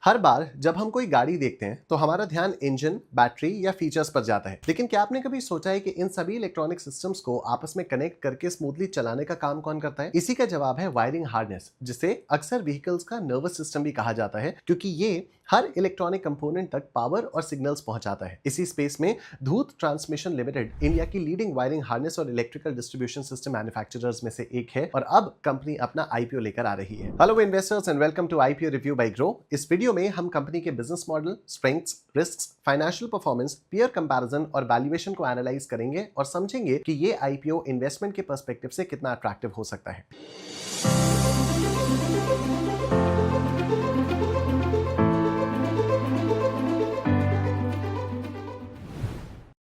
हर बार जब हम कोई गाड़ी देखते हैं तो हमारा ध्यान इंजन, बैटरी या फीचर्स पर जाता है। लेकिन क्या आपने कभी सोचा है कि इन सभी इलेक्ट्रॉनिक सिस्टम्स को आपस में कनेक्ट करके स्मूथली चलाने का काम कौन करता है? इसी का जवाब है वायरिंग हार्नेस, जिसे अक्सर व्हीकल्स का नर्वस सिस्टम भी कहा जाता है, क्योंकि ये हर इलेक्ट्रॉनिक कंपोनेंट तक पावर और सिग्नल्स पहुंचाता है। इसी स्पेस में धूत ट्रांसमिशन लिमिटेड इंडिया की लीडिंग वायरिंग हार्नेस और इलेक्ट्रिकल डिस्ट्रीब्यूशन सिस्टम मैन्युफैक्चरर्स में से एक है और अब कंपनी अपना आईपीओ लेकर आ रही है। Hello investors and welcome to IPO review by Groww. इस वीडियो में हम कंपनी के business model, strengths, risks, financial performance, peer comparison और वैल्यूएशन को एनालाइज करेंगे और समझेंगे कि ये आईपीओ इन्वेस्टमेंट के पर्सपेक्टिव से कितना अट्रैक्टिव हो सकता है।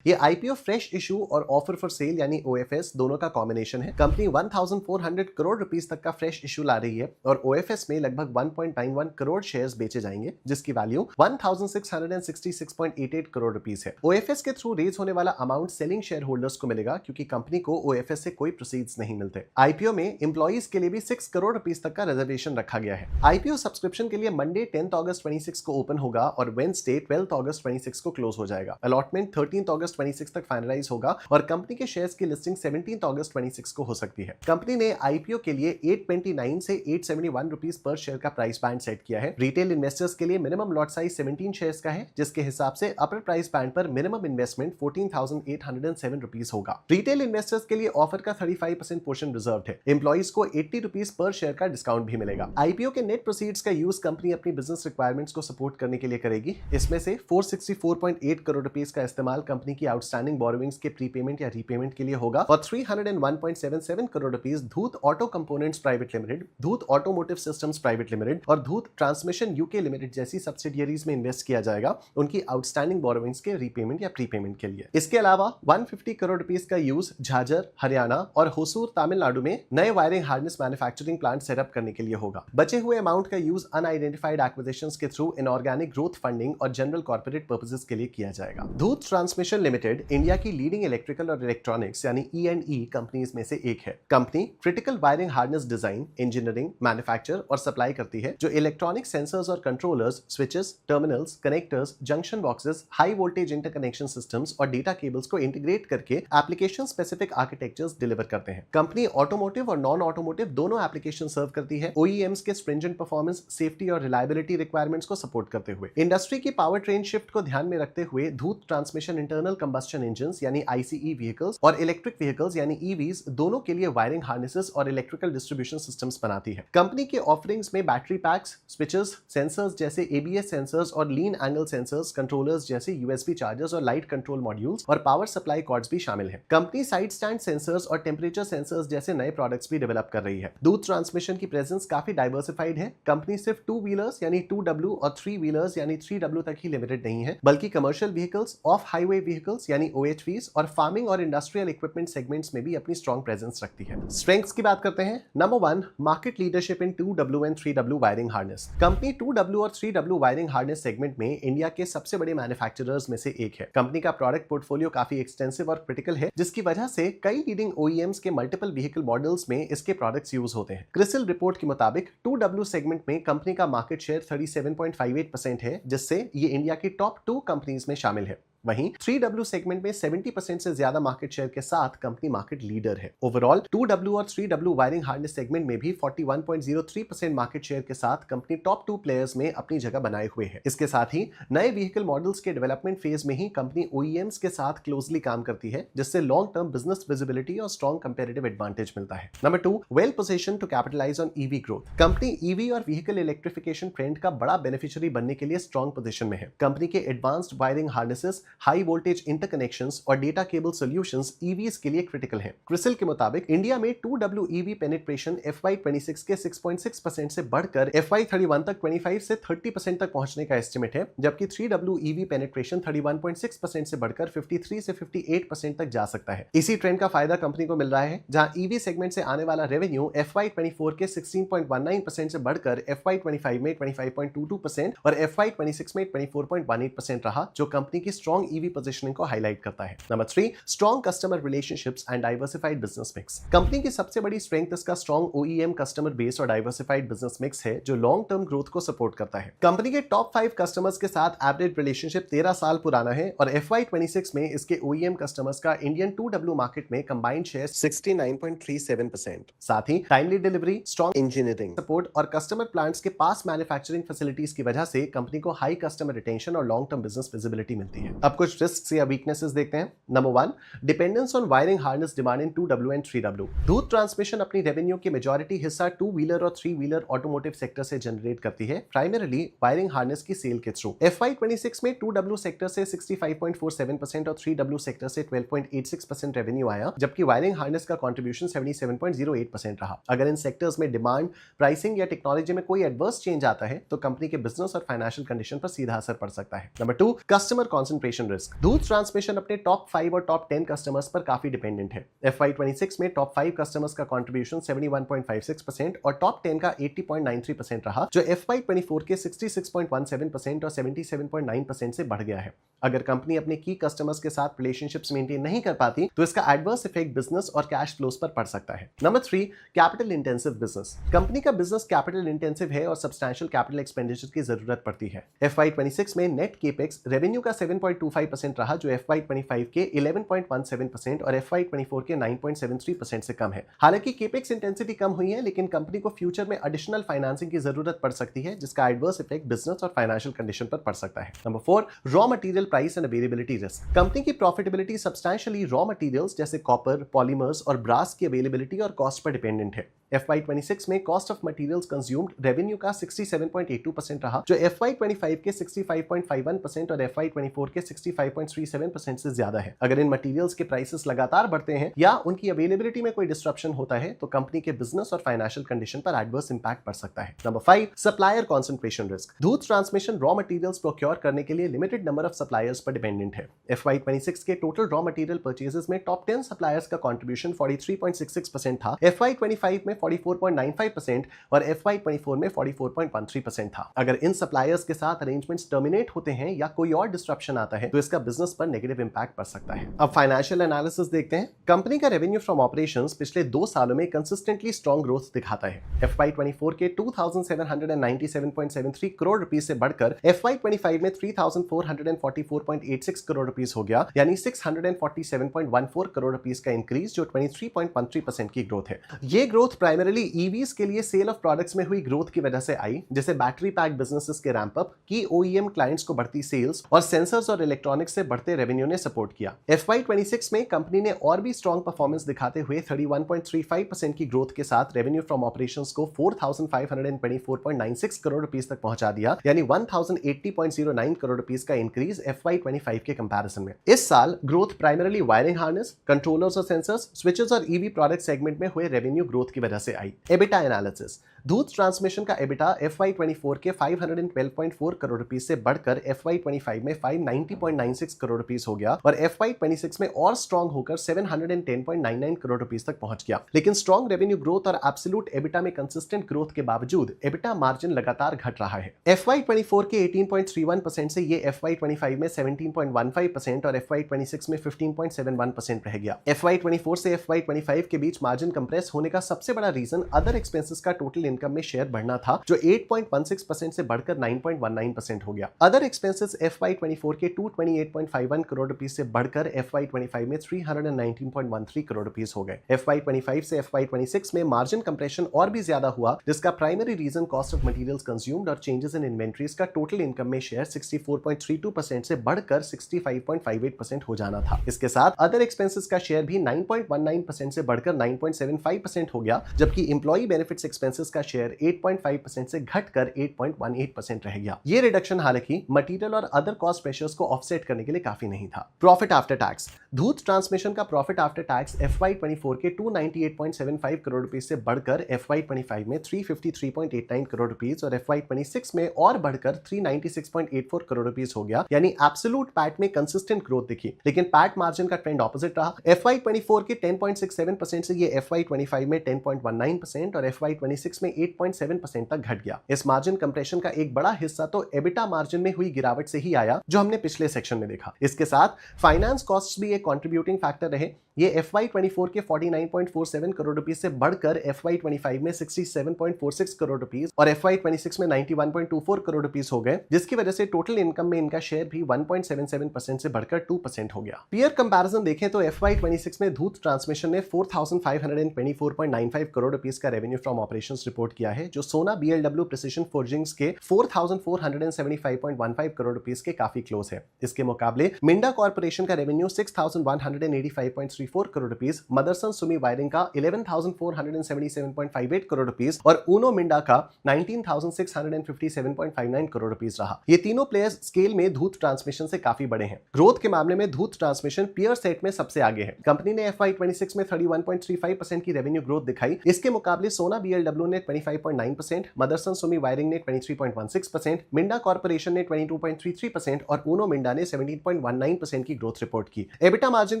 ये आईपीओ फ्रेश इशू और ऑफर फॉर सेल यानी ओएफएस दोनों का कॉम्बिनेशन है। कंपनी 1400 करोड़ रुपीस तक का फ्रेश इशू ला रही है और ओएफएस में लगभग 1.91 करोड़ शेयर्स बेचे जाएंगे, जिसकी वैल्यू 1666.88 करोड़ रुपीस है। ओएफएस के थ्रू रेज होने वाला अमाउंट सेलिंग शेयर होल्डर्स को मिलेगा, क्योंकि कंपनी को ओएफएस से कोई प्रोसीड्स नहीं मिलते। आईपीओ में एम्प्लॉइज के लिए भी 6 करोड़ रुपीस तक का रिजर्वेशन रखा गया है। आईपीओ सब्सक्रिप्शन के लिए मंडे 10 अगस्त 26 को ओपन होगा और वेडनेसडे 12 अगस्त 26 को क्लोज हो जाएगा। अलॉटमेंट 13 अगस्त 26 तक फाइनलाइज होगा और कंपनी के शेयर्स की लिस्टिंग 17 अगस्त 26 को हो सकती है। कंपनी ने आईपीओ के लिए 829 से 871 रुपीस पर शेयर का प्राइस बैंड सेट किया है। रिटेल इन्वेस्टर्स के लिए मिनिमम लॉट साइज 17 शेयर्स का है, जिसके हिसाब से अपर प्राइस बैंड पर मिनिमम इन्वेस्टमेंट 14,807 रुपीस होगा। रिटेल इन्वेस्टर्स के लिए ऑफर का 35% पोर्शन रिजर्व है। एम्प्लॉइज को 80 रुपीस पर शेयर का डिस्काउंट भी मिलेगा। आईपीओ के नेट प्रोसीड्स का यूज कंपनी अपनी बिजनेस रिक्वायरमेंट्स को सपोर्ट करने के लिए करेगी। इसमें से 464.8 करोड़ रुपीस का इस्तेमाल कंपनी की आउटस्टैंडिंग बोरोविंग्स के प्रीपेमेंट या रीपेमेंट के लिए होगा और 301.77 करोड़ रुपीस धूत ऑटो कंपोनेंट्स प्राइवेट लिमिटेड, धूत ऑटोमोटिव सिस्टम्स प्राइवेट लिमिटेड और धूत ट्रांसमिशन यूके लिमिटेड जैसी सब्सिडियरीज में इन्वेस्ट किया जाएगा उनकी आउटस्टैंडिंग बोरोविंग्स के रीपेमेंट या प्रीपेमेंट के लिए। इसके अलावा 150 करोड़ रुपीस का यूज झाझर, हरियाणा और होसूर, तमिलनाडु में नए wiring harness manufacturing plant setup करने के लिए होगा। बचे हुए अमाउंट का यूज अनआइडेंटिफाइड एक्विजिशंस के थ्रू इनऑर्गेनिक ग्रोथ फंडिंग और जनरल कॉर्पोरेट पर्पसेस के लिए किया जाएगा। धूत ट्रांसमिशन लिमिटेड इंडिया की लीडिंग इलेक्ट्रिकल और इलेक्ट्रॉनिक्स यानी E&E कंपनीज में से एक है। Company critical wiring harness design, engineering, manufacture और सप्लाई करती है, जो इलेक्ट्रॉनिक सेंसर्स और controllers, switches, terminals, connectors, junction boxes, high voltage interconnection systems और डेटा केबल्स को इंटीग्रेट करके एप्लीकेशन स्पेसिफिक आर्किटेक्चर्स डिलीवर करते हैं। कंपनी ऑटोमोटिव और नॉन ऑटोमोटिव दोनों एप्लीकेशन सर्व करती है, OEMs के स्ट्रिंजेंट परफॉर्मेंस, सेफ्टी और रिलायबिलिटी रिक्वायरमेंट्स को सपोर्ट करते हुए। इंडस्ट्री की पावर ट्रेन शिफ्ट को ध्यान में रखते हुए धूत ट्रांसमिशन इंटरनल कंबस्शन इंजन्स यानी ICE व्हीकल्स और इलेक्ट्रिक व्हीकल्स यानी EVs दोनों के लिए वायरिंग हार्नेसेस और इलेक्ट्रिकल डिस्ट्रीब्यूशन सिस्टम्स बनाती है। कंपनी के ऑफरिंग्स में बैटरी पैक्स, स्विचेस, सेंसर्स जैसे ABS सेंसर्स और लीन एंगल सेंसर्स, कंट्रोलर्स जैसे USB चार्जर्स और लाइट कंट्रोल मॉड्यूल्स और पावर सप्लाई कॉर्ड्स भी शामिल हैं। कंपनी साइड स्टैंड सेंसर्स और टेम्परेचर सेंसर्स जैसे नए प्रोडक्ट्स भी डेवलप कर रही है। धूत ट्रांसमिशन की प्रेजेंस काफी डाइवर्सिफाइड है। कंपनी सिर्फ 2 व्हीलर्स यानी 2W और 3 व्हीलर्स यानी 3W तक ही लिमिटेड नहीं है, बल्कि commercial vehicles, of highway vehicles यानी OHVs और फार्मिंग और इंडस्ट्रियल इक्विपमेंट सेगमेंट्स में भी अपनी स्ट्रॉन्ग प्रेजेंस रखती है। स्ट्रेंथ्स की बात करते हैं। Number 1, market leadership in 2W and 3W wiring harness. Company 2W और 3W वायरिंग हार्नेस सेगमेंट में इंडिया के सबसे बड़े मैन्युफैक्चरर्स में से एक है। कंपनी का प्रोडक्ट पोर्टफोलियो काफी एक्सटेंसिव और क्रिटिकल है, जिसकी वजह से कई लीडिंग OEMs के मल्टीपल व्हीकल मॉडल्स में इसके प्रोडक्ट्स यूज होते हैं। क्रिसिल रिपोर्ट के मुताबिक 2W सेगमेंट में कंपनी का मार्केट शेयर 37.58% है, जिससे ये इंडिया की टॉप 2 कंपनीज में शामिल है। वहीं 3W सेगमेंट में 70% से ज्यादा मार्केट शेयर के साथ कंपनी मार्केट लीडर है। ओवरऑल 2W और 3W वायरिंग हार्नेस सेगमेंट में भी 41.03% मार्केट शेयर के साथ कंपनी टॉप 2 प्लेयर्स में अपनी जगह बनाए हुए है। इसके साथ ही नए व्हीकल मॉडल्स के डेवलपमेंट फेज में ही कंपनी OEMs के साथ क्लोजली काम करती है, जिससे लॉन्ग टर्म बिजनेस विजिबिलिटी और स्ट्रॉन्ग कंपेरेटिव एडवांटेज मिलता है। Number 2, well position to capitalise on EV growth. Company EV और व्हीकल इलेक्ट्रिफिकेशन ट्रेंड का बड़ा बेनिफिशियरी बनने के लिए स्ट्रॉन्ग पोजीशन में है। कंपनी के advanced wiring harnesses, high voltage interconnections और डेटा केबल सॉल्यूशंस EVs के लिए क्रिटिकल हैं। क्रिसिल के मुताबिक इंडिया में 2W EV पेनिट्रेशन FY26 के 6.6% से बढ़कर FY31 तक 25 से 30% तक पहुंचने का एस्टिमेट है, जबकि 3W EV पेनिट्रेशन 31.6% से बढ़कर 53 से 58% तक जा सकता है। इसी ट्रेंड का फायदा कंपनी को मिल रहा है, जहां EV सेगमेंट से आने वाला रेवेन्यू FY24 के 16.19% से बढ़कर FY25 में 25.22% और FY26 में 24.18% रहा, जो कंपनी की स्ट्रॉन्ग स्ट्रॉन्ग ईवी पोजीशनिंग को हाईलाइट करता है। Number 3, strong customer relationships and diversified business mix. Company की सबसे बड़ी स्ट्रेंथ इसका स्ट्रॉन्ग ओईएम कस्टमर बेस और डाइवर्सिफाइड बिजनेस मिक्स है, जो लॉन्ग टर्म ग्रोथ को सपोर्ट करता है। कंपनी के टॉप 5 कस्टमर्स के साथ एवरेज रिलेशनशिप 13 साल पुराना है और FY26 में इसके ओईएम कस्टमर्स का इंडियन 2W मार्केट में कंबाइंड शेयर 69.37%। साथ ही timely delivery, strong engineering support और कस्टमर प्लांट्स के पास मैन्युफैक्चरिंग फैसिलिटीज की वजह से कंपनी को हाई कस्टमर रिटेंशन और लॉन्ग टर्म बिजनेस विजिबिलिटी मिलती है। अब कुछ रिस्क्स या वीकनेसेस देखते हैं। Number 1, dependence on wiring harness demand in 2W and 3W। Dhoot transmission अपनी रेवेन्यू की मेजॉरिटी हिस्सा 2 व्हीलर और 3 व्हीलर ऑटोमोटिव सेक्टर से जनरेट करती है, प्राइमरीली वायरिंग हार्नेस की सेल के थ्रू। FY26 में 2W सेक्टर से 65.47% और 3W सेक्टर से 12.86% रेवेन्यू आया, जबकि वायरिंग हार्नेस का कंट्रीब्यूशन 77.08% रहा। अगर इन सेक्टर्स में डिमांड, प्राइसिंग या टेक्नोलॉजी में कोई एडवर्स चेंज आता है तो कंपनी के बिजनेस और फाइनेंशियल कंडीशन पर सीधा असर पड़ सकता है। Number 2, customer concentration risk. दूध ट्रांसमिशन अपने टॉप 5 और टॉप 10 कस्टमर्स पर काफी डिपेंडेंट है। FY26 में टॉप 5 कस्टमर्स का कंट्रीब्यूशन 71.56% और टॉप 10 का 80.93% रहा, जो FY24 के 66.17% और 77.9% से बढ़ गया है। अगर कंपनी अपने की कस्टमर्स के साथ रिलेशनशिप्स मेंटेन नहीं कर पाती तो इसका एडवर्स इफेक्ट बिजनेस और कैश फ्लोज पर पड़ सकता है। Number 3, capital intensive business. Company का बिजनेस कैपिटल इंटेंसिव है और सब्सटैंशियल कैपिटल एक्सपेंडिचर की जरूरत पड़ती है। FY26 में नेट केपेक्स रेवेन्यू का 7.25% रहा, जो FY25 के 11.17% और FY24 के 9.73% से कम है। हालांकि केपेक्स इंटेंसिटी कम हुई है, लेकिन कंपनी को फ्यूचर में एडिशनल फाइनेंसिंग की जरूरत पड़ सकती है, जिसका एडवर्स इफेक्ट बिजनेस और फाइनेंशियल कंडीशन पर पड़ सकता है। Number 4, raw material price and availability risk. Company की प्रॉफिटेबिलिटी सब्सटैंशियली रॉ मटेरियल्स जैसे कॉपर, पॉलीमर्स और ब्रास की अवेलेबिलिटी और कॉस्ट पर डिपेंडेंट है। FY26 में cost of materials consumed revenue का 67.82% रहा, जो FY25 के 65.51% और FY24 के 65.37% से ज्यादा है। अगर इन मटेरियल्स के प्राइसेस लगातार बढ़ते हैं या उनकी अवेलेबिलिटी में कोई डिस्ट्रप्शन होता है तो कंपनी के बिजनेस और फाइनेंशियल कंडीशन पर एडवर्स इंपैक्ट पड़ सकता है। Number 5, supplier concentration risk. दूध ट्रांसमिशन रॉ मटेरियल्स प्रोक्योर करने के लिए लिमिटेड नंबर ऑफ सप्लायर्स पर डिपेंडेंट है। FY26 के टोटल रॉ मटेरियल परचेजेस में टॉप 10 सप्लायर्स का कंट्रीब्यूशन 43.66% था, FY25 में 44.95% और FY24 में 44.13% था। अगर इन सप्लायर्स के साथ अरेंजमेंट्स टर्मिनेट होते हैं या कोई और डिस्ट्रप्शन आता है तो इसका बिजनेस पर नेगेटिव इंपैक्ट पड़ सकता है। अब फाइनेंशियल एनालिसिस देखते हैं। कंपनी का रेवेन्यू फ्रॉम ऑपरेशंस पिछले 2 सालों में कंसिस्टेंटली स्ट्रॉन्ग ग्रोथ दिखाता है। FY24 के 2797.73 करोड़ रुपीस से बढ़कर FY25 में 3444.86 करोड़ रुपीस हो गया, यानी 647.14 करोड़ रुपीस का इंक्रीज, जो 23.13% की ग्रोथ है। ये ग्रोथ प्राइमरीली ईवीज के लिए सेल ऑफ प्रोडक्ट्स में हुई ग्रोथ की वजह से आई, जैसे बैटरी पैक बिजनेसेस के रैंप अप की ओईएम क्लाइंट्स को बढ़ती सेल्स और सेंसर्स और इलेक्ट्रॉनिक्स से बढ़ते रेवेन्यू ने सपोर्ट किया। FY26 में कंपनी ने और भी स्ट्रॉन्ग परफॉर्मेंस दिखाते हुए 31.35% की ग्रोथ के साथ रेवेन्यू फ्रॉम ऑपरेशंस को 4524.96 करोड़ रुपीस तक पहुंचा दिया, यानी 1080.09 करोड़ रुपीस का इंक्रीज FY25 के कंपैरिजन में। इस साल growth primarily wiring harness, controllers और सेंसर्स, स्विचेस और ईवी प्रोडक्ट सेगमेंट में हुए रेवेन्यू ग्रोथ की वजह से आई। EBITDA analysis. दूध ट्रांसमिशन का एबिटा FY24 के 512.4 करोड़ रुपीस से बढ़कर FY25 में 590.96 करोड़ रुपीस हो गया और FY26 में और स्ट्रॉन्ग होकर 710.99 करोड़ रुपीस तक पहुंच गया। लेकिन स्ट्रॉन्ग रेवेन्यू ग्रोथ और एब्सोल्यूट एबिटा में कंसिस्टेंट ग्रोथ के बावजूद एबिटा मार्जिन लगातार घट रहा है। FY24 के 18.31% से ये FY25 में 17.15% और FY26 में 15.71% रह गया। FY24 से FY25 के बीच मार्जिन कंप्रेस होने का सबसे बड़ा रीजन अदर एक्सपेंसेस का टोटल इनकम में शेयर बढ़ना था, जो 8.16% से बढ़कर 9.19% हो गया। अदर एक्सपेंसेस FY24 के 228.51 करोड़ रुपीस से बढ़कर FY25 में 319.13 करोड़ रुपीस हो गए। FY25 से FY26 में मार्जिन कंप्रेशन और भी ज्यादा हुआ, जिसका primary reason cost of materials consumed और चेंजेस इन इन्वेंटरीज का टोटल इनकम में शेयर 64.32% से बढ़कर 65.58% हो जाना था। इसके साथ अदर एक्सपेंसेस का शेयर भी 9.19% से बढ़कर 9.75% हो गया, जबकि इंप्लॉई बेनिफिट्स एक्सपेंसेस का शेयर 8.5% से घटकर 8.18% रह गया। ये रिडक्शन हालांकि मटेरियल और अदर कॉस्ट प्रेशर्स को ऑफसेट करने के लिए काफी नहीं था। Profit after tax. दूध ट्रांसमिशन का प्रॉफिट आफ्टर टैक्स FY24 के 298.75 करोड़ रुपीस से बढ़कर FY25 में 353.89 करोड़ रुपीस और FY26 में और बढ़कर 396.84 करोड़ रुपीस हो गया, यानी एब्सोल्यूट पैट में कंसिस्टेंट ग्रोथ दिखी, लेकिन पैट मार्जिन का ट्रेंड ऑपोजिट रहा। FY24 के 10.67% से ये FY25 में 8.19% और FY26 में 8.7% तक घट गया। इस मार्जिन कंप्रेशन का एक बड़ा हिस्सा तो एबिटा मार्जिन में हुई गिरावट से ही आया, जो हमने पिछले सेक्शन में देखा। इसके साथ फाइनेंस कॉस्ट भी एक कंट्रीब्यूटिंग फैक्टर रहे। ये FY24 के 49.47 करोड़ रुपीस से बढ़कर FY25 में 67.46 करोड़ रुपीस और FY26 में 91.24 करोड़ रुपीस हो गए, जिसकी वजह से टोटल इनकम में इनका शेयर भी 1.77% से बढ़कर 2% हो गया। पीयर कंपैरिजन देखें तो FY26 में धूत ट्रांसमिशन ने 4524.95 करोड़ रुपीस का रेवेन्यू फ्रॉम ऑपरेशंस रिपोर्ट किया है, जो सोना BLW प्रिसिशन फोर्जिंग्स के 4475.15 करोड़ रुपीस के काफी क्लोज है। इसके मुकाबले मिंडा कॉर्पोरेशन का revenue 6185.34 crore rupees, Motherson Sumi wiring का 11477.58 करोड़ रुपीस और ऊनो मिंडा का 19657.59 करोड़ रुपीस रहा। ये तीनों प्लेयर्स स्केल में धूत ट्रांसमिशन से काफी बड़े हैं। ग्रोथ के मामले में धूत ट्रांसमिशन पीयर सेट में सबसे आगे है। कंपनी ने FY26 में 31.35% की रेवेन्यू ग्रोथ दिखाई। इसके मुकाबले सोना BLW ने 25.9%, मदरसन सुमी वायरिंग ने 23.16%, मिंडा कॉर्पोरेशन ने 22.33% और ऊनो मिंडा ने 17.19% की ग्रोथ रिपोर्ट की। एबिटा मार्जिन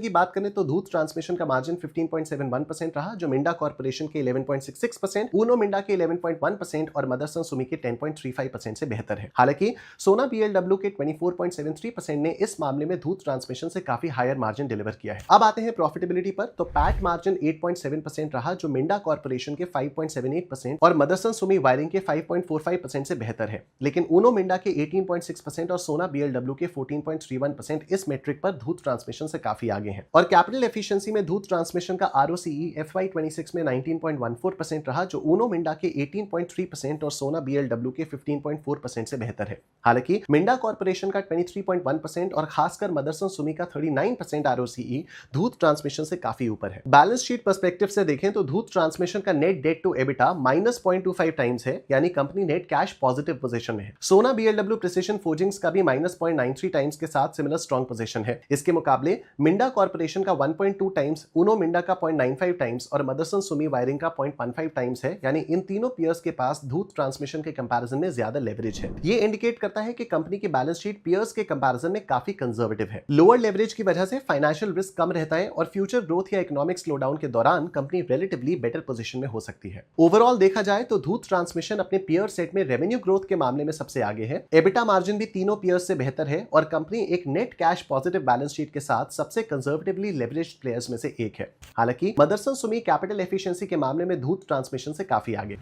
की बात करें तो धूत ट्रांसमिशन का मार्जिन 15.71% रहा, जो मिंडा कॉर्पोरेशन के 11.66%, ऊनो मिंडा के 11.1% और मदरसन सुमी के 10.35% से बेहतर है। हालांकि सोना BLW के 24.73% ने इस मामले में धूत ट्रांसमिशन से काफी हायर मार्जिन डिलीवर किया है। अब आते हैं प्रॉफिटेबिलिटी पर, तो पैट मार्जिन 8.7% रहा, जो मिंडा कॉर्पोरेशन के 5.78% और मदरसन सुमी वायरिंग के 5.45% से बेहतर है। लेकिन ऊनो मिंडा के 18.6% और सोना BLW के 14.31% इस मेट्रिक पर धूत ट्रांसमिशन से काफी आगे हैं। और कैपिटल एफिशिएंसी में धूत ट्रांसमिशन का ROCE FY26 में 19.14% रहा, जो ऊनो मिंडा के 18.3% और सोना BLW के 15.4% से बेहतर है। हालांकि मिंडा कॉर्पोरेशन का 23.1% और खासकर मदरसन सुमी का 39% ROCE धूत ट्रांसमिशन से काफी ऊपर है। बैलेंस शीट पर्सपेक्टिव से देखें तो धूत ट्रांसमिशन का net debt to EBITDA -0.25 times है, यानी कंपनी नेट कैश पॉजिटिव पोजीशन में है। सोना BLW प्रिसिशन फोर्जिंग्स का भी -0.93 टाइम्स के साथ सिमिलर स्ट्रॉन्ग पोजीशन है। इसके मुकाबले मिंडा कॉर्पोरेशन का 1.2 टाइम्स, ऊनो मिंडा का 0.95 टाइम्स और मदरसन सुमी वायरिंग का 0.15 टाइम्स है, यानी इन तीनों पीयर्स के पास धूत ट्रांसमिशन के कंपैरिजन में ज्यादा लेवरेज है। ये इंडिकेट करता है कि कंपनी की बैलेंस शीट पीयर्स के कंपैरिजन में काफी कंजर्वेटिव है। लोअर लेवरेज की वजह से फाइनेंशियल रिस्क कम रहता है और फ्यूचर ग्रोथ या इकोनॉमिक स्लोडाउन के दौरान कंपनी रिलेटिवली बेटर पोजीशन में हो सकती है। ओवरऑल देखा जाए तो धूत ट्रांसमिशन अपने पीयर सेट में रेवेन्यू ग्रोथ के मामले में सबसे आगे है। एबिटा मार्जिन भी तीनों पीयर्स से बेहतर है और कंपनी एक net cash positive balance sheet के साथ सबसे कंजर्वेटिवली लेवरेज्ड प्लेयर्स में से एक है। हालांकि मदरसन सुमी कैपिटल एफिशिएंसी के मामले में धूत ट्रांसमिशन से काफी आगे।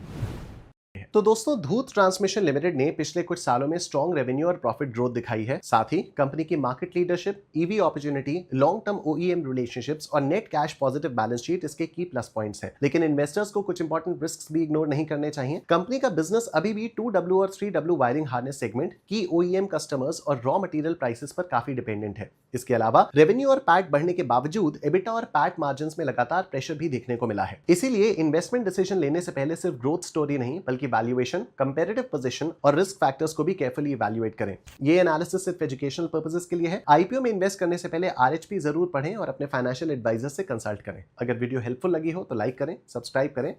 तो दोस्तों, धूत ट्रांसमिशन लिमिटेड ने पिछले कुछ सालों में स्ट्रॉन्ग रेवेन्यू और प्रॉफिट ग्रोथ दिखाई है। साथ ही कंपनी की market leadership, EV opportunity, long term OEM relationships और net cash positive balance sheet इसके की प्लस पॉइंट्स हैं। लेकिन इन्वेस्टर्स को कुछ इंपॉर्टेंट रिस्क्स भी इग्नोर नहीं करने चाहिए। कंपनी का बिजनेस अभी भी 2W और 3W वायरिंग हार्नेस सेगमेंट की OEM कस्टमर्स और रॉ मटेरियल प्राइसेस पर काफी डिपेंडेंट है। इसके अलावा रेवेन्यू और पैट बढ़ने के बावजूद एबिटा और पैट मार्जिन्स में लगातार प्रेशर भी देखने को मिला है। इसीलिए इन्वेस्टमेंट डिसीजन लेने से पहले सिर्फ ग्रोथ स्टोरी नहीं, बल्कि वैल्यूएशन, कंपैरेटिव पोजीशन और रिस्क फैक्टर्स को भी केयरफुली इवैल्यूएट करें। ये एनालिसिस सिर्फ एजुकेशनल पर्पसेस के लिए है। IPO में इन्वेस्ट करने से पहले RHP जरूर पढ़ें और अपने फाइनेंशियल एडवाइजर से कंसल्ट करें। अगर वीडियो हेल्पफुल लगी हो तो लाइक करें, सब्सक्राइब करें